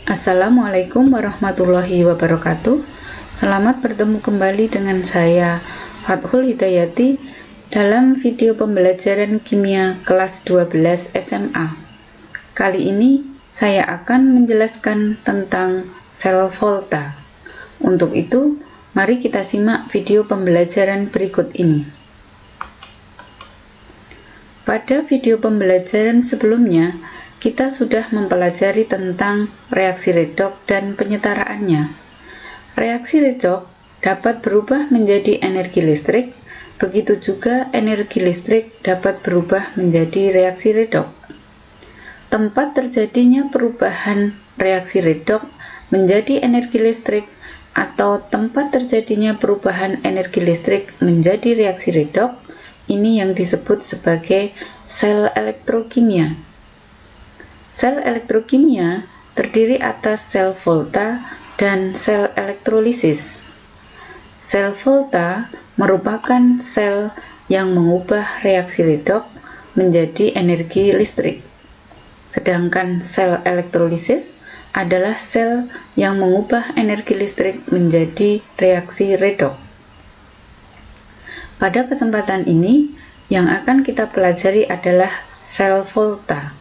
Assalamualaikum warahmatullahi wabarakatuh. Selamat bertemu kembali dengan saya, Fathul Hidayati, dalam video pembelajaran kimia kelas 12 SMA. Kali ini saya akan menjelaskan tentang sel volta. Untuk itu, mari kita simak video pembelajaran berikut ini. Pada video pembelajaran sebelumnya, kita sudah mempelajari tentang reaksi redoks dan penyetaraannya. Reaksi redoks dapat berubah menjadi energi listrik, begitu juga energi listrik dapat berubah menjadi reaksi redoks. Tempat terjadinya perubahan reaksi redoks menjadi energi listrik atau tempat terjadinya perubahan energi listrik menjadi reaksi redoks, ini yang disebut sebagai sel elektrokimia. Sel elektrokimia terdiri atas sel volta dan sel elektrolisis. Sel volta merupakan sel yang mengubah reaksi redoks menjadi energi listrik. Sedangkan sel elektrolisis adalah sel yang mengubah energi listrik menjadi reaksi redoks. Pada kesempatan ini, yang akan kita pelajari adalah sel volta.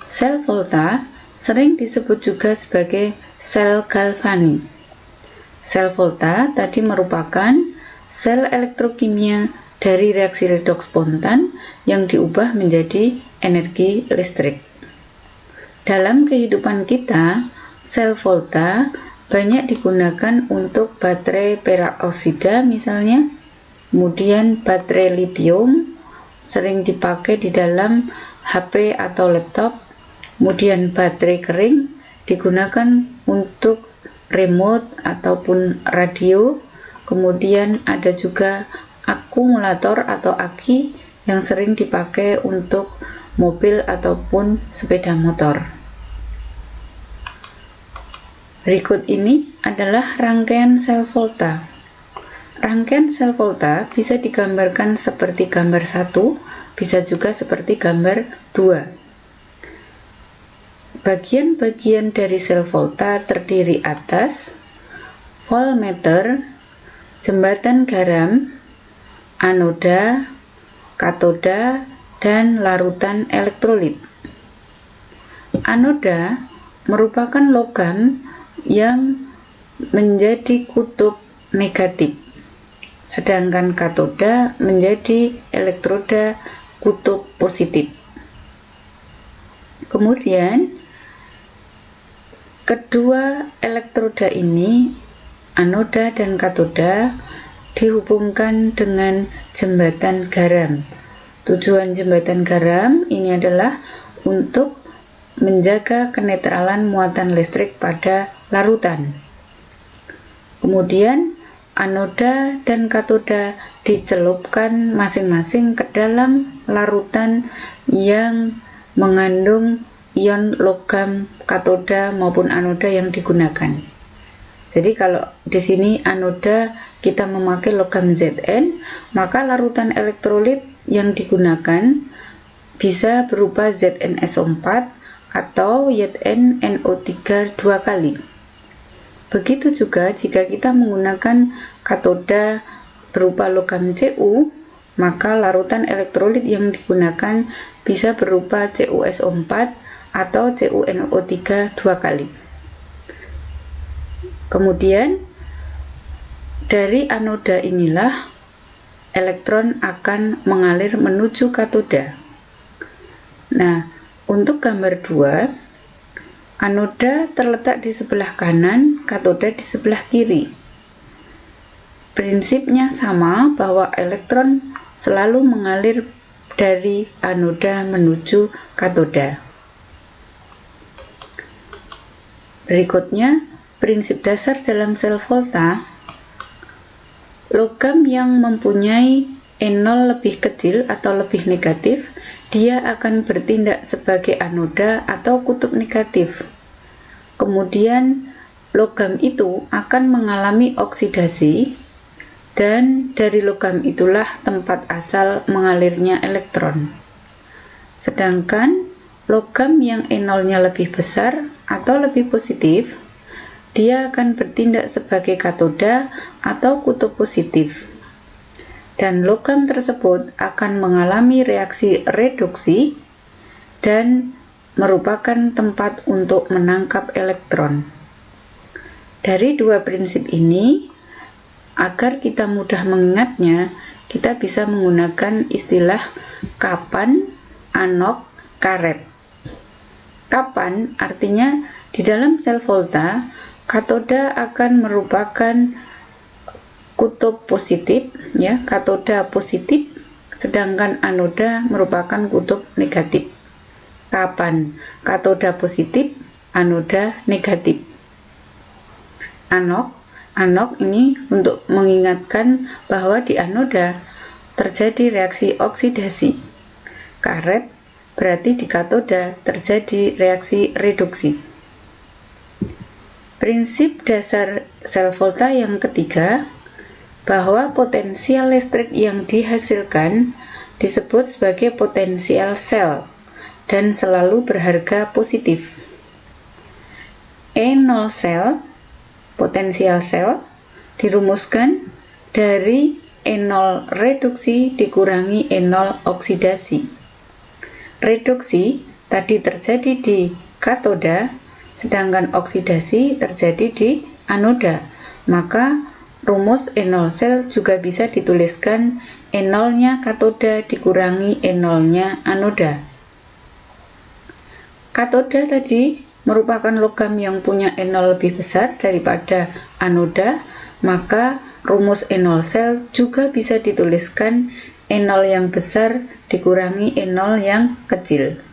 Sel volta sering disebut juga sebagai sel galvanik. Sel volta tadi merupakan sel elektrokimia dari reaksi redoks spontan yang diubah menjadi energi listrik. Dalam kehidupan kita, sel volta banyak digunakan untuk baterai perak oksida misalnya, kemudian baterai litium sering dipakai di dalam HP atau laptop. Kemudian baterai kering digunakan untuk remote ataupun radio. Kemudian ada juga akumulator atau aki yang sering dipakai untuk mobil ataupun sepeda motor. Berikut ini adalah rangkaian sel volta. Rangkaian sel volta bisa digambarkan seperti gambar 1, bisa juga seperti gambar 2. Bagian-bagian dari sel volta terdiri atas voltmeter, jembatan garam, anoda, katoda, dan larutan elektrolit. Anoda merupakan logam yang menjadi kutub negatif, sedangkan katoda menjadi elektroda kutub positif. Kemudian kedua elektroda ini, anoda dan katoda, dihubungkan dengan jembatan garam. Tujuan jembatan garam ini adalah untuk menjaga kenetralan muatan listrik pada larutan. Kemudian anoda dan katoda dicelupkan masing-masing ke dalam larutan yang mengandung ion logam katoda maupun anoda yang digunakan. Jadi kalau di sini anoda kita memakai logam Zn, maka larutan elektrolit yang digunakan bisa berupa ZnSO4 atau ZnNO3 dua kali. Begitu juga jika kita menggunakan katoda berupa logam Cu, maka larutan elektrolit yang digunakan bisa berupa CuSO4 atau CuNO3 dua kali. Kemudian dari anoda inilah elektron akan mengalir menuju katoda. Nah, untuk gambar 2, anoda terletak di sebelah kanan, katoda di sebelah kiri. Prinsipnya sama, bahwa elektron selalu mengalir dari anoda menuju katoda. Berikutnya, prinsip dasar dalam sel volta. Logam yang mempunyai E0 lebih kecil atau lebih negatif, dia akan bertindak sebagai anoda atau kutub negatif. Kemudian, logam itu akan mengalami oksidasi, dan dari logam itulah tempat asal mengalirnya elektron. Sedangkan logam yang E0-nya lebih besar atau lebih positif, dia akan bertindak sebagai katoda atau kutub positif. Dan logam tersebut akan mengalami reaksi reduksi dan merupakan tempat untuk menangkap elektron. Dari dua prinsip ini, agar kita mudah mengingatnya, kita bisa menggunakan istilah kapan, anok, karet. Kapan artinya di dalam sel volta, katoda akan merupakan kutub positif, ya, katoda positif, sedangkan anoda merupakan kutub negatif. Kapan katoda positif, anoda negatif. Anok ini untuk mengingatkan bahwa di anoda terjadi reaksi oksidasi. Karet berarti di katoda terjadi reaksi reduksi. Prinsip dasar sel volta yang ketiga, bahwa potensial listrik yang dihasilkan disebut sebagai potensial sel dan selalu berharga positif. E0 sel, potensial sel, dirumuskan dari E0 reduksi dikurangi E0 oksidasi. Reduksi tadi terjadi di katoda, sedangkan oksidasi terjadi di anoda. Maka rumus E0 sel juga bisa dituliskan E0-nya katoda dikurangi E0-nya anoda. Katoda tadi merupakan logam yang punya E0 lebih besar daripada anoda, maka rumus E0 sel juga bisa dituliskan E0 yang besar dikurangi E0 yang kecil.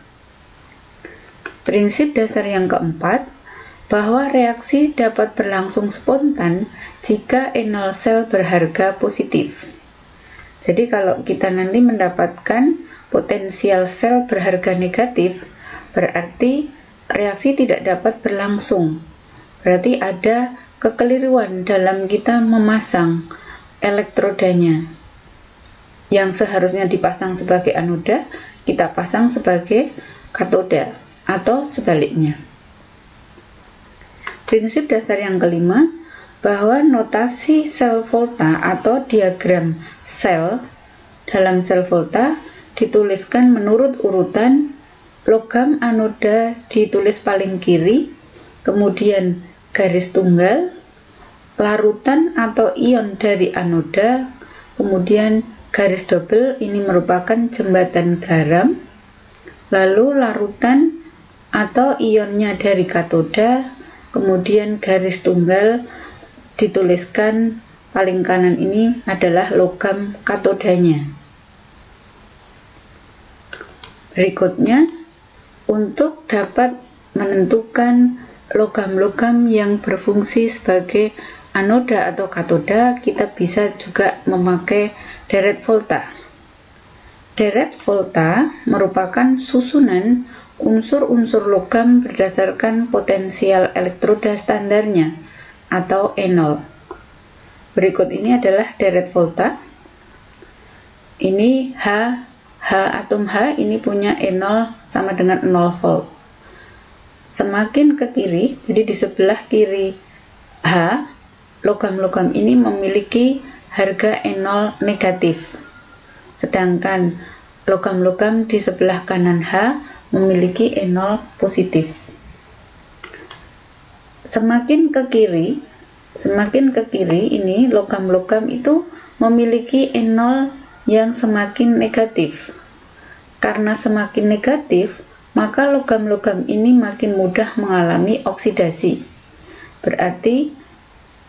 Prinsip dasar yang keempat, bahwa reaksi dapat berlangsung spontan jika E0 sel berharga positif. Jadi kalau kita nanti mendapatkan potensial sel berharga negatif, berarti reaksi tidak dapat berlangsung. Berarti ada kekeliruan dalam kita memasang elektrodanya. Yang seharusnya dipasang sebagai anoda, kita pasang sebagai katoda, atau sebaliknya. Prinsip dasar yang kelima, bahwa notasi sel volta atau diagram sel dalam sel volta dituliskan menurut urutan. Logam anoda ditulis paling kiri, kemudian garis tunggal, larutan atau ion dari anoda, kemudian garis double, ini merupakan jembatan garam, lalu larutan atau ionnya dari katoda, kemudian garis tunggal dituliskan paling kanan ini adalah logam katodanya. Berikutnya, untuk dapat menentukan logam-logam yang berfungsi sebagai anoda atau katoda, kita bisa juga memakai deret volta. Deret volta merupakan susunan unsur-unsur logam berdasarkan potensial elektroda standarnya atau E0. Berikut ini adalah deret volta. Ini atom H ini punya E0 sama dengan 0 volt. Semakin ke kiri, jadi di sebelah kiri H, logam-logam ini memiliki harga E0 negatif. Sedangkan logam-logam di sebelah kanan H memiliki E0 positif. Semakin ke kiri ini logam-logam itu memiliki E0 yang semakin negatif. Karena semakin negatif, maka logam-logam ini makin mudah mengalami oksidasi. Berarti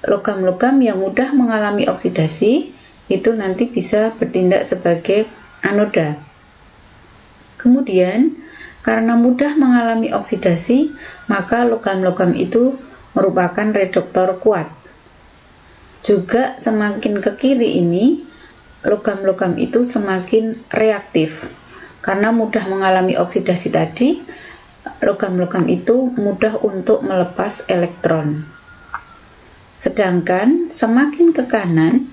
logam-logam yang mudah mengalami oksidasi itu nanti bisa bertindak sebagai anoda. Kemudian, karena mudah mengalami oksidasi, maka logam-logam itu merupakan reduktor kuat. Juga semakin ke kiri ini, logam-logam itu semakin reaktif. Karena mudah mengalami oksidasi tadi, logam-logam itu mudah untuk melepas elektron. Sedangkan semakin ke kanan,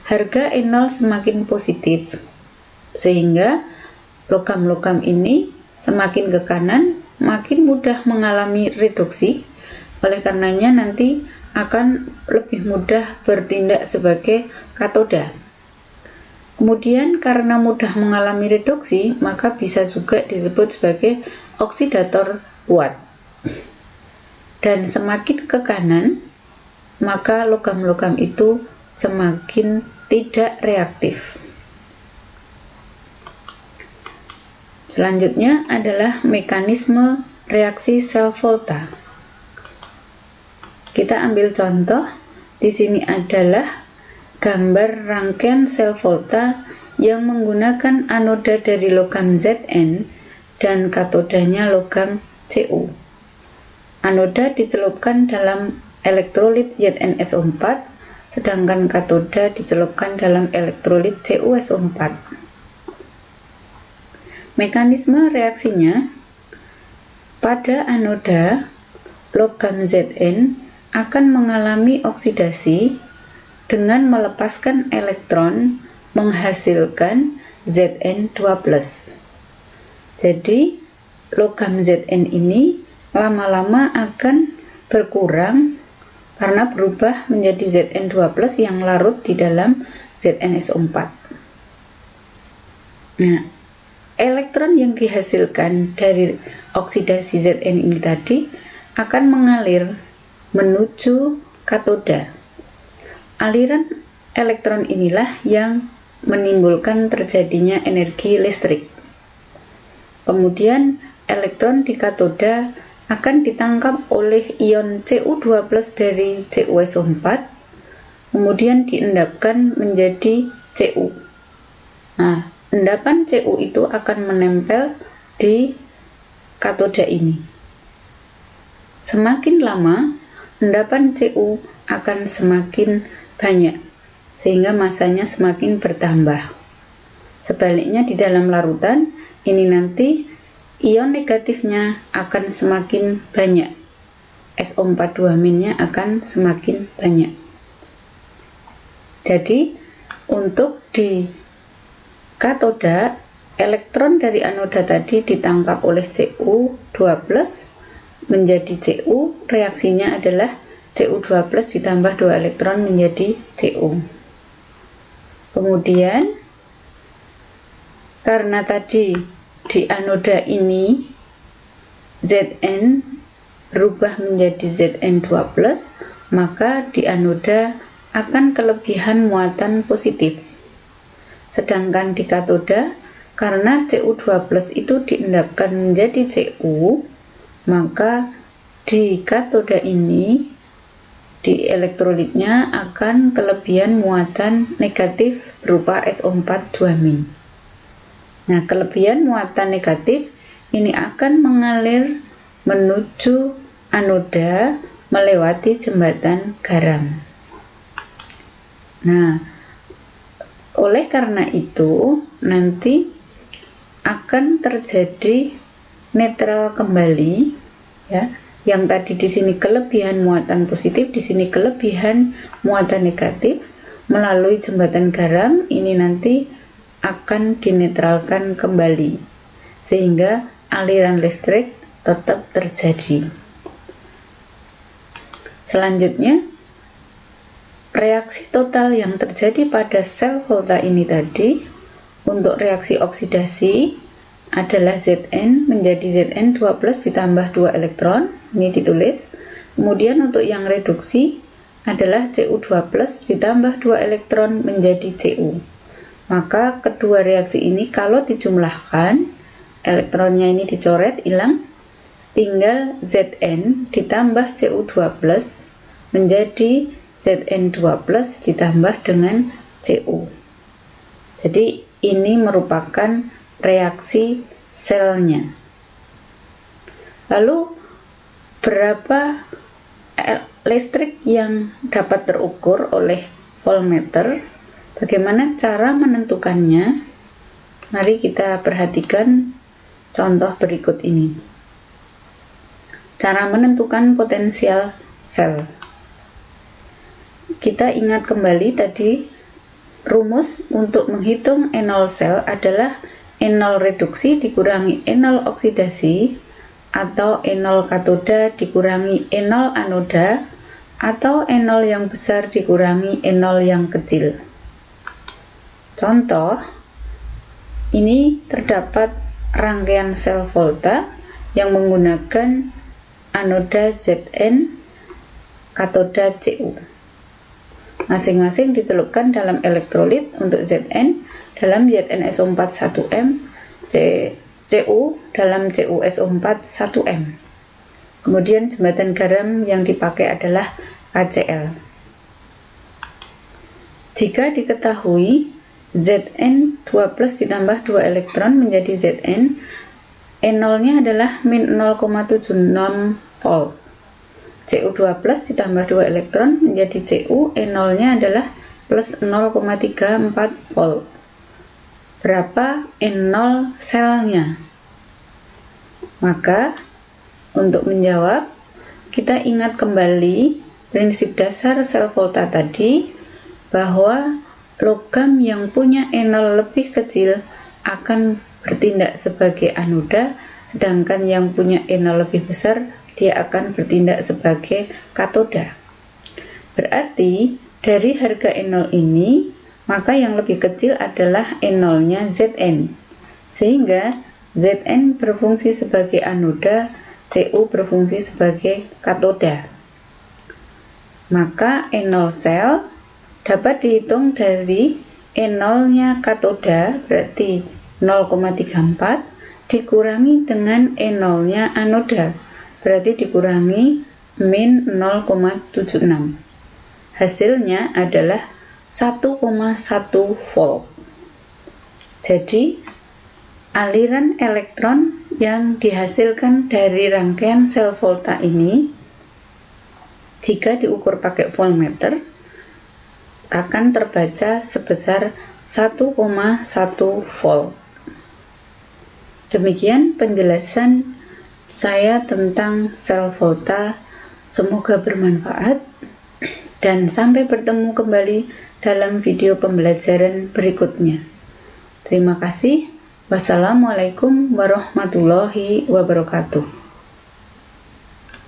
harga E0 semakin positif. Sehingga logam-logam ini semakin ke kanan makin mudah mengalami reduksi, oleh karenanya nanti akan lebih mudah bertindak sebagai katoda. Kemudian karena mudah mengalami reduksi, maka bisa juga disebut sebagai oksidator kuat. Dan semakin ke kanan, maka logam-logam itu semakin tidak reaktif. Selanjutnya adalah mekanisme reaksi sel volta. Kita ambil contoh. Di sini adalah gambar rangkaian sel volta yang menggunakan anoda dari logam Zn dan katodanya logam Cu. Anoda dicelupkan dalam elektrolit ZnSO4, sedangkan katoda dicelupkan dalam elektrolit CuSO4. Mekanisme reaksinya, pada anoda, logam Zn akan mengalami oksidasi dengan melepaskan elektron menghasilkan Zn2+. Jadi, logam Zn ini lama-lama akan berkurang karena berubah menjadi Zn2+ yang larut di dalam ZnSO4. Nah, elektron yang dihasilkan dari oksidasi Zn ini tadi akan mengalir menuju katoda. Aliran elektron inilah yang menimbulkan terjadinya energi listrik. Kemudian elektron di katoda akan ditangkap oleh ion Cu2+ dari CuSO4, kemudian diendapkan menjadi Cu. Nah, endapan Cu itu akan menempel di katoda ini. Semakin lama, endapan Cu akan semakin banyak, sehingga masanya semakin bertambah. Sebaliknya di dalam larutan, ini nanti ion negatifnya akan semakin banyak. SO42- akan semakin banyak. Jadi, untuk di katoda, elektron dari anoda tadi ditangkap oleh Cu2+ menjadi Cu, reaksinya adalah Cu2+ ditambah 2 elektron menjadi Cu. Kemudian, karena tadi di anoda ini Zn berubah menjadi Zn2+, maka di anoda akan kelebihan muatan positif. Sedangkan di katoda, karena Cu2+ itu diendapkan menjadi Cu, maka di katoda ini, di elektrolitnya akan kelebihan muatan negatif berupa SO4 2-. Nah, kelebihan muatan negatif ini akan mengalir menuju anoda melewati jembatan garam. Nah, oleh karena itu nanti akan terjadi netral kembali, ya. Yang tadi di sini kelebihan muatan positif, di sini kelebihan muatan negatif melalui jembatan garam ini nanti akan dinetralkan kembali, sehingga aliran listrik tetap terjadi. Selanjutnya, reaksi total yang terjadi pada sel volta ini tadi untuk reaksi oksidasi adalah Zn menjadi Zn2+ ditambah 2 elektron, ini ditulis. Kemudian untuk yang reduksi adalah Cu2+ ditambah 2 elektron menjadi Cu. Maka kedua reaksi ini kalau dijumlahkan, elektronnya ini dicoret, hilang, tinggal Zn ditambah Cu2+ menjadi Zn2+ ditambah dengan Cu. Jadi ini merupakan reaksi selnya. Lalu berapa listrik yang dapat terukur oleh voltmeter? Bagaimana cara menentukannya? Mari kita perhatikan contoh berikut ini. Cara menentukan potensial sel. Kita ingat kembali tadi rumus untuk menghitung E0 sel adalah E0 reduksi dikurangi E0 oksidasi atau E0 katoda dikurangi E0 anoda, atau E0 yang besar dikurangi E0 yang kecil. Contoh, ini terdapat rangkaian sel volta yang menggunakan anoda Zn, katoda Cu. Masing-masing dicelupkan dalam elektrolit untuk Zn dalam ZnSO4 1M, Cu dalam CuSO4 1M. Kemudian jembatan garam yang dipakai adalah HCl. Jika diketahui Zn 2+ ditambah 2 elektron menjadi Zn, E0-nya adalah min 0,76 volt. Cu2+ ditambah 2 elektron menjadi Cu, E0-nya adalah plus 0,34 volt. Berapa E0 selnya? Maka, untuk menjawab, kita ingat kembali prinsip dasar sel volta tadi, bahwa logam yang punya E0 lebih kecil akan bertindak sebagai anoda, sedangkan yang punya E0 lebih besar, dia akan bertindak sebagai katoda. Berarti, dari harga E0 ini, maka yang lebih kecil adalah E0-nya Zn. Sehingga, Zn berfungsi sebagai anoda, Cu berfungsi sebagai katoda. Maka E0 sel dapat dihitung dari E0-nya katoda, berarti 0,34, dikurangi dengan E0-nya anoda, berarti dikurangi min 0,76. Hasilnya adalah 1,1 volt. Jadi, aliran elektron yang dihasilkan dari rangkaian sel volta ini, jika diukur pakai voltmeter, akan terbaca sebesar 1,1 volt. Demikian penjelasan saya tentang sel volta. Semoga bermanfaat dan sampai bertemu kembali dalam video pembelajaran berikutnya. Terima kasih. Wassalamualaikum warahmatullahi wabarakatuh.